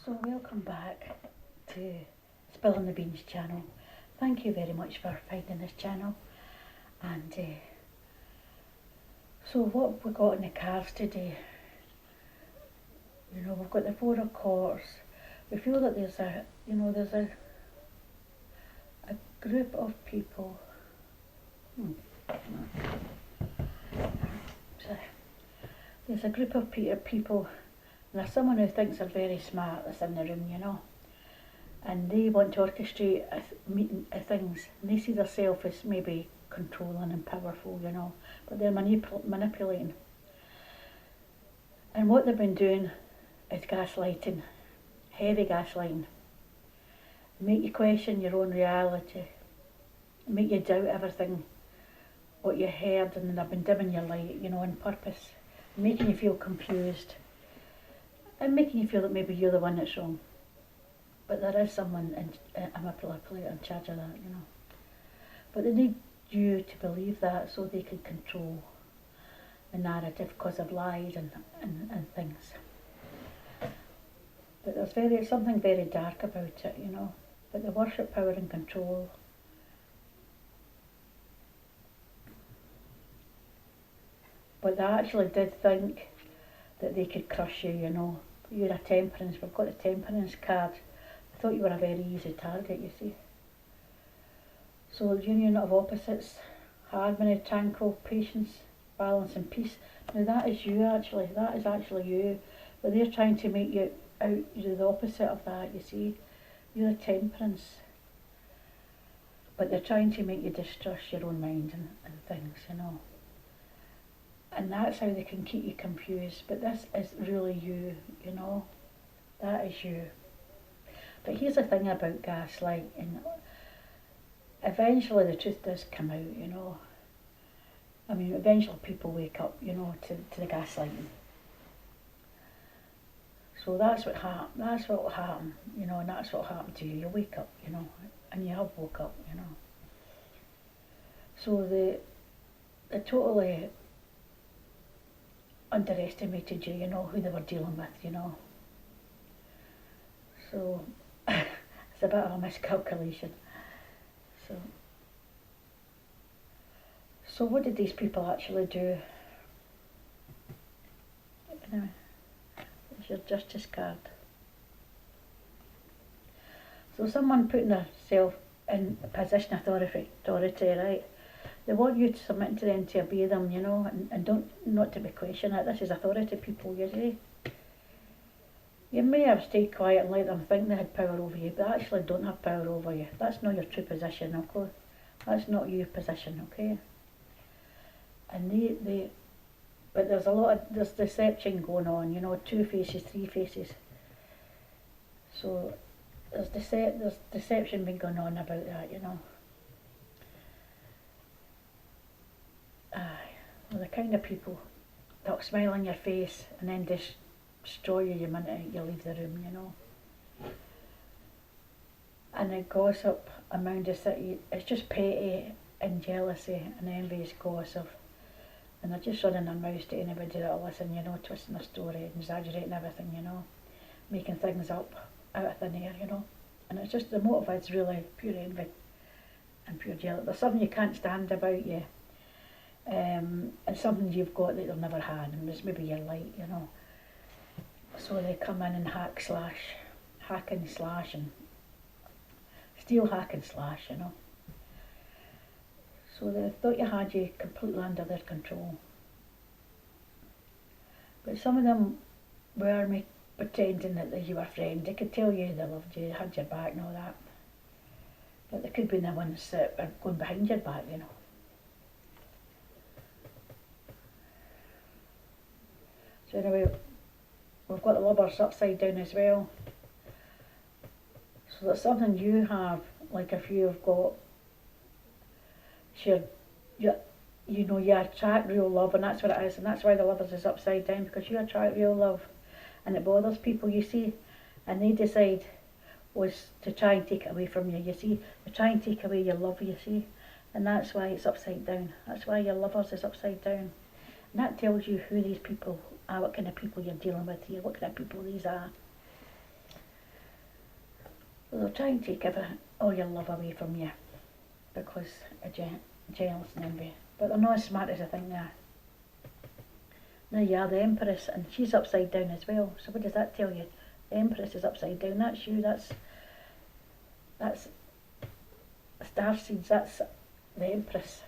So welcome back to Spilling the Beans channel. Thank you very much for finding this channel. And so what we got in the cars today, we've got the 4 of Quarters. We feel that there's a group of people. There's a group of people, and there's someone who thinks they're very smart that's in the room, and they want to orchestrate things, and they see themselves as maybe controlling and powerful, but they're manipulating. And what they've been doing is gaslighting, heavy gaslighting. Make you question your own reality, make you doubt everything, what you heard, and then they've been dimming your light, on purpose, making you feel confused, and making you feel that maybe you're the one that's wrong. But there is someone, a manipulator in charge of that, But they need you to believe that so they can control the narrative because of lies and things. But there's something very dark about it, But they worship power and control. But they actually did think that they could crush you, You're a Temperance. We've got the Temperance card. I thought you were a very easy target, you see. So the union of opposites, harmony, tranquil, patience, balance and peace. Now that is you actually. That is actually you. But they're trying to make you out, you're the opposite of that, you see. You're a Temperance. But they're trying to make you distrust your own mind and things, And that's how they can keep you confused. But this is really you, That is you. But here's the thing about gaslighting. Eventually the truth does come out, I mean, eventually people wake up, to the gaslighting. So that's what will happen, and that's what will happen to you. You wake up, and you have woke up, So they totally underestimated you, who they were dealing with, So it's a bit of a miscalculation. So what did these people actually do? Anyway, it's your Justice card. So someone putting themselves in a position of authority, right? They want you to submit to them, to obey them, and not to be questioned. This is authority people, you see. You may have stayed quiet and let them think they had power over you, but they actually don't have power over you. That's not your true position, okay? That's not your position, okay? And but there's deception going on, 2 faces, 3 faces. So there's deception been going on about that, Well, the kind of people that'll smile in your face and then destroy you the minute you leave the room, And the gossip around the city, it's just petty and jealousy and envious gossip. And they're just running their mouths to anybody that'll listen, twisting their story, exaggerating everything, making things up out of thin air, And it's just, the motive is really pure envy and pure jealousy. There's something you can't stand about you. And something you've got that you've never had, and it's maybe your light, So they come in and hack and slash and steal, hack and slash, So they thought you had you completely under their control. But some of them were pretending that you were a friend. They could tell you they loved you, had your back and all that. But they could be the ones that are going behind your back, So anyway, we've got the Lovers upside down as well. So that's something you have, like if you've got, you attract real love, and that's what it is, and that's why the Lovers is upside down, because you attract real love, and it bothers people, you see, and they decide was to try and take it away from you, you see, they try and take away your love, you see, and that's why it's upside down. That's why your Lovers is upside down, and that tells you who these people are, what kind of people you're dealing with here, what kind of people these are. So they're trying to give all your love away from you because of jealous and envy. But they're not as smart as I think they are. Now you are the Empress, and she's upside down as well. So what does that tell you? The Empress is upside down. That's you. That's starseeds. That's the Empress.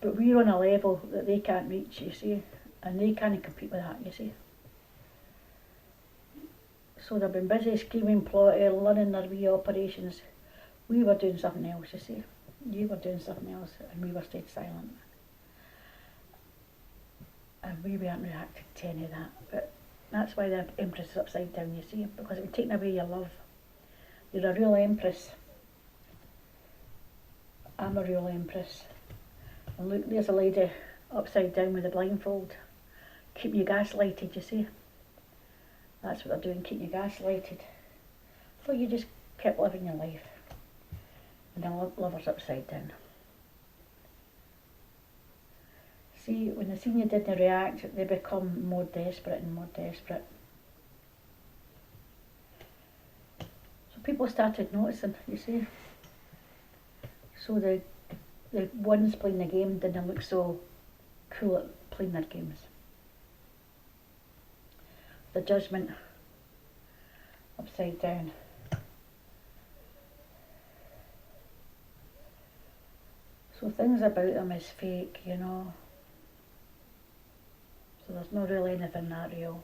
But we're on a level that they can't reach, you see, and they can't compete with that, you see. So they've been busy screaming, plotting, learning their wee operations. We were doing something else, you see. You were doing something else, and we were stayed silent. And we weren't reacting to any of that. But that's why the Empress is upside down, you see, because it would take away your love. You're a real Empress. I'm a real Empress. And look, there's a lady upside down with a blindfold. Keep you gaslighted, you see. That's what they're doing, keep you gaslighted. So you just keep living your life. And the lover's upside down. See, when the senior didn't react, they become more desperate and more desperate. So people started noticing, you see. So the ones playing the game didn't look so cool at playing their games. The Judgment upside down. So things about them is fake, you know. So there's not really anything that real.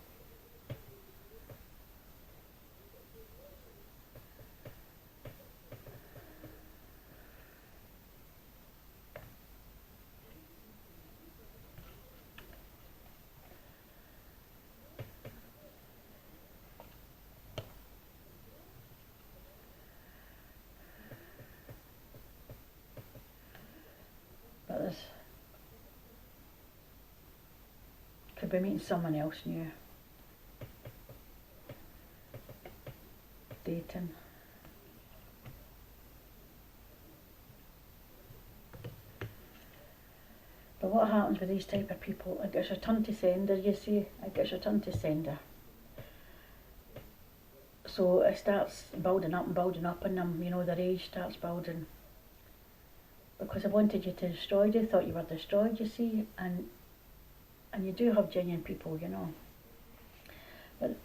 But this could be meeting someone else new. Dating. But what happens with these type of people? It gets returned to sender, you see. It gets returned to sender. So it starts building up in them, you know, their age starts building. Because I wanted you to destroy, they thought you were destroyed, you see, and you do have genuine people, you know. But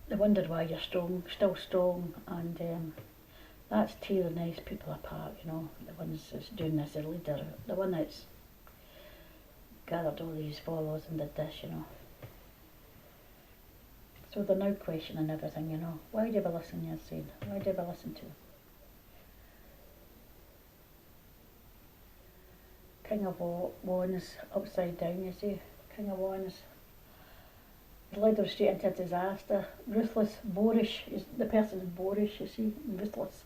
they wondered why you're strong, still strong, and that's tearing these people apart, you know. The ones that's doing this, the leader, the one that's gathered all these followers and did this, you know. So they're now questioning everything, you know. Why do we listen, you're saying? Why do we listen to? King of Wands upside down, you see. King of Wands. He's led them straight into disaster. Ruthless, boorish. The person's boorish, you see. Ruthless.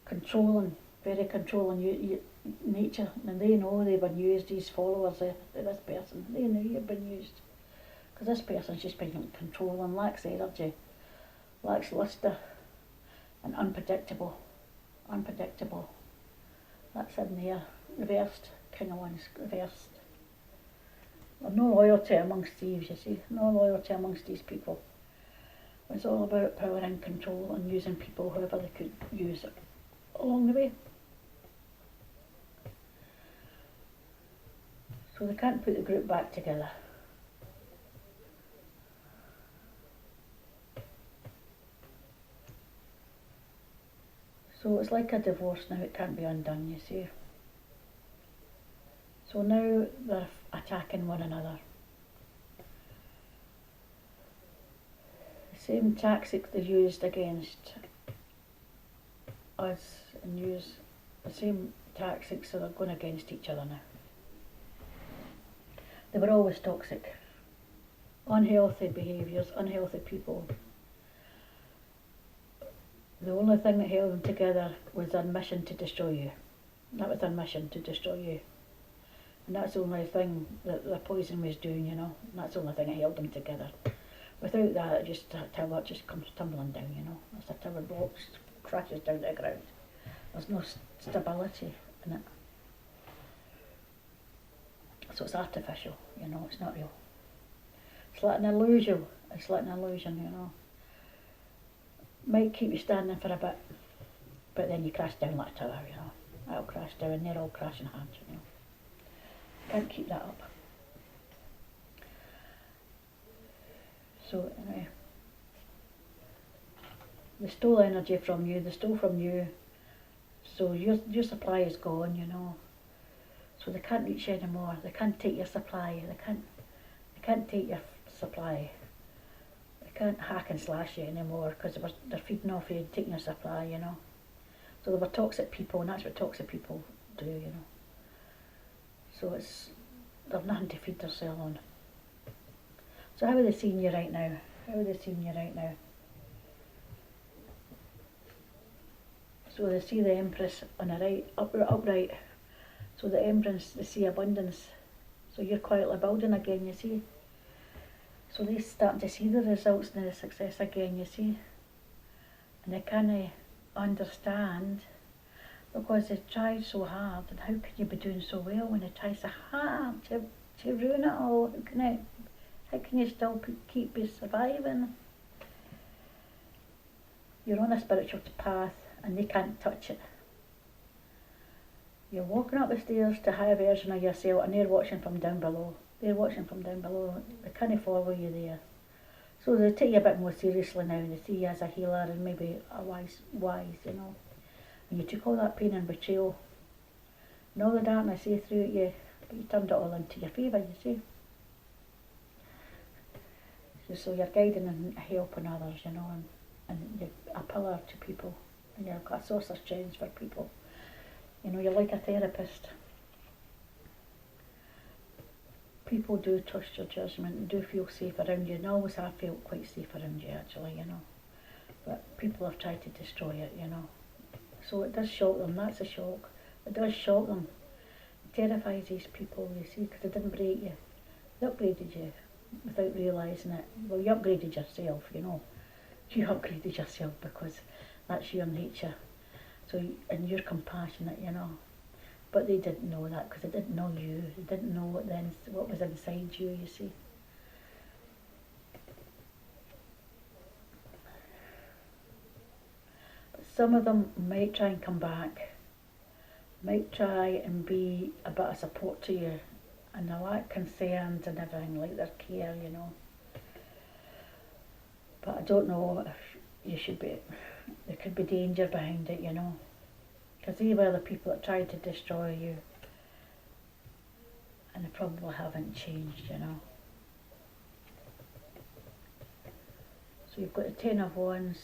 Controlling. Very controlling nature. And they know they've been used, these followers of this person. They know you've been used. Because this person's just been controlling, lacks energy, lacks luster, and unpredictable. Unpredictable. That's in there, reversed, King of Wands, reversed. There's no loyalty amongst thieves, you see, no loyalty amongst these people. It's all about power and control and using people however they could use it along the way. So they can't put the group back together. So it's like a divorce now, it can't be undone, you see. So now they're attacking one another. The same tactics they used against us and use the same tactics that are going against each other now. They were always toxic. Unhealthy behaviours, unhealthy people. The only thing that held them together was their mission to destroy you. That was their mission, to destroy you. And that's the only thing that the poison was doing, you know. And that's the only thing that held them together. Without that, the tower just comes tumbling down, you know. As the tower blocks, crashes down to the ground. There's no stability in it. So it's artificial, you know, it's not real. It's like an illusion. It's like an illusion, you know. Might keep you standing for a bit, but then you crash down like a tower, you know. That'll crash down, they're all crashing hard, you know. Can't keep that up. So anyway, they stole energy from you, they stole from you, so your supply is gone, you know. So they can't reach you anymore. They can't take your supply. They can't take your supply. They can't hack and slash you anymore because they're feeding off you and taking your supply, you know. So they were toxic people, and that's what toxic people do, you know. So they've nothing to feed themselves on. So how are they seeing you right now? How are they seeing you right now? So they see the Empress on the right, upright. So the Empress, they see abundance. So you're quietly building again, you see. So they're starting to see the results and the success again, you see. And they can't understand because they tried so hard, and how can you be doing so well when they try so hard to ruin it all? How can you still keep surviving? You're on a spiritual path and they can't touch it. You're walking up the stairs to a higher version of yourself and they're watching from down below. They're watching from down below. They can't follow you there. So they take you a bit more seriously now, and they see you as a healer and maybe a wise, you know. And you took all that pain and betrayal and all the darkness they threw at you, but you turned it all into your favour, you see. So you're guiding and helping others, you know, and you're a pillar to people, and you're a source of strength for people. You know, you're like a therapist. People do trust your judgment and do feel safe around you, and always have felt quite safe around you actually, you know. But people have tried to destroy it, you know. So it does shock them, that's a shock. It does shock them. It terrifies these people, you see, because they didn't break you. They upgraded you without realising it. Well, you upgraded yourself, you know. You upgraded yourself because that's your nature. So, and you're compassionate, you know. But they didn't know that because they didn't know you. They didn't know what was inside you, you see. But some of them might try and come back, might try and be a bit of support to you, and they lack concerns and everything, like their care, you know. But I don't know if you should be, there could be danger behind it, you know. Because they were the people that tried to destroy you, and they probably haven't changed, you know. So you've got the Ten of Wands.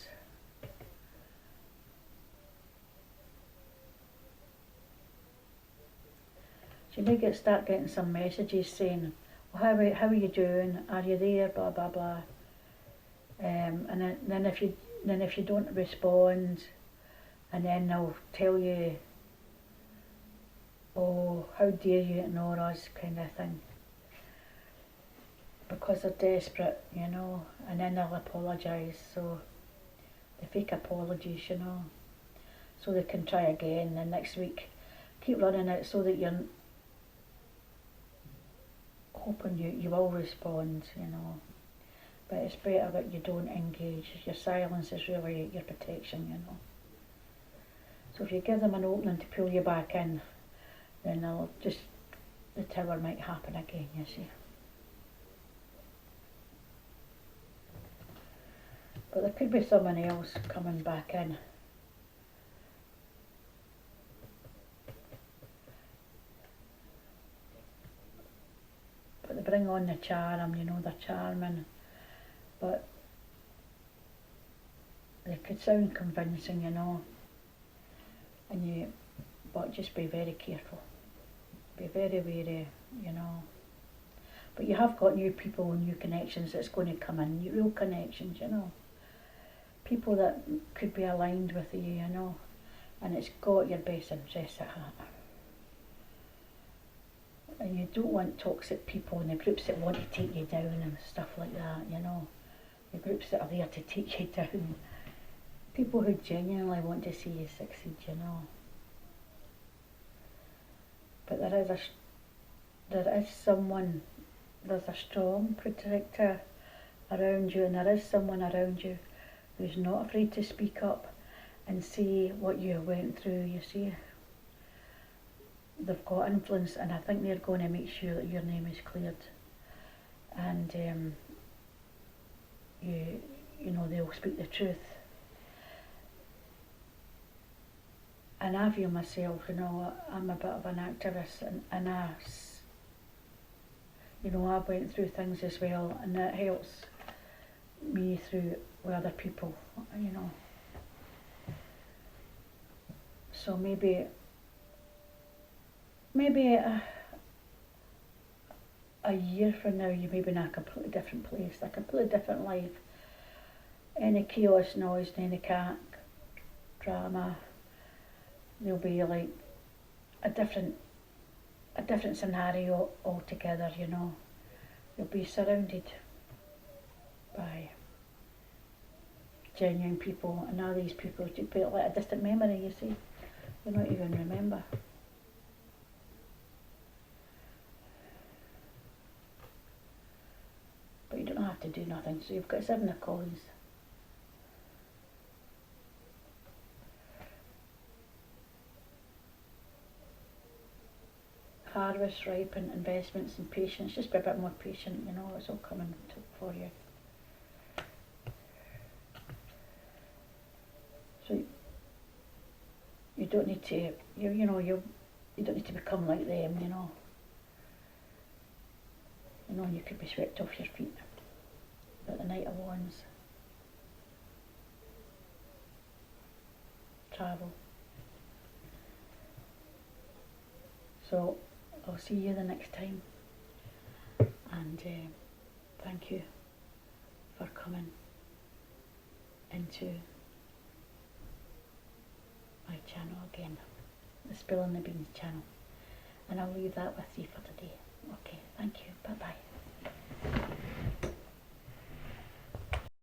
So you may start getting some messages saying, well, how are you doing? Are you there? Blah blah blah. And then if you don't respond, and then they'll tell you, oh, how dare you ignore us, kind of thing. Because they're desperate, you know, and then they'll apologise. So they fake apologies, you know, so they can try again. And next week, keep running it so that you're hoping you will respond, you know. But it's better that you don't engage. Your silence is really your protection, you know. So if you give them an opening to pull you back in, then the tower might happen again, you see. But there could be someone else coming back in. But they bring on the charm, you know, they're charming. But they could sound convincing, you know. But just be very careful. Be very wary, you know. But you have got new people, new connections that's going to come in, real connections, you know. People that could be aligned with you, you know. And it's got your best interests at heart. And you don't want toxic people and the groups that want to take you down and stuff like that, you know. The groups that are there to take you down. People who genuinely want to see you succeed, you know. But there is someone there's a strong protector around you, and there is someone around you who's not afraid to speak up and say what you went through. You see, they've got influence, and I think they're going to make sure that your name is cleared, and you know, they'll speak the truth. And I feel myself, you know, I'm a bit of an activist, and you know, I went through things as well, and that helps me through with other people, you know. So maybe a year from now you may be in a completely different place, a completely different life. Any chaos, noise, any drama, there'll be like a different scenario altogether, you know. You'll be surrounded by genuine people, and all these people just be like a distant memory, you see. You don't even remember. But you don't have to do nothing, so you've got 7 of coins. Harvest, ripen, investments and patience. Just be a bit more patient, you know, it's all coming for you. So you don't need to, you know, you don't need to become like them, you know. You know, you could be swept off your feet. But the Knight of Wands. Travel. So I'll see you the next time, and thank you for coming into my channel again, the Spilling the Beans channel, and I'll leave that with you for today.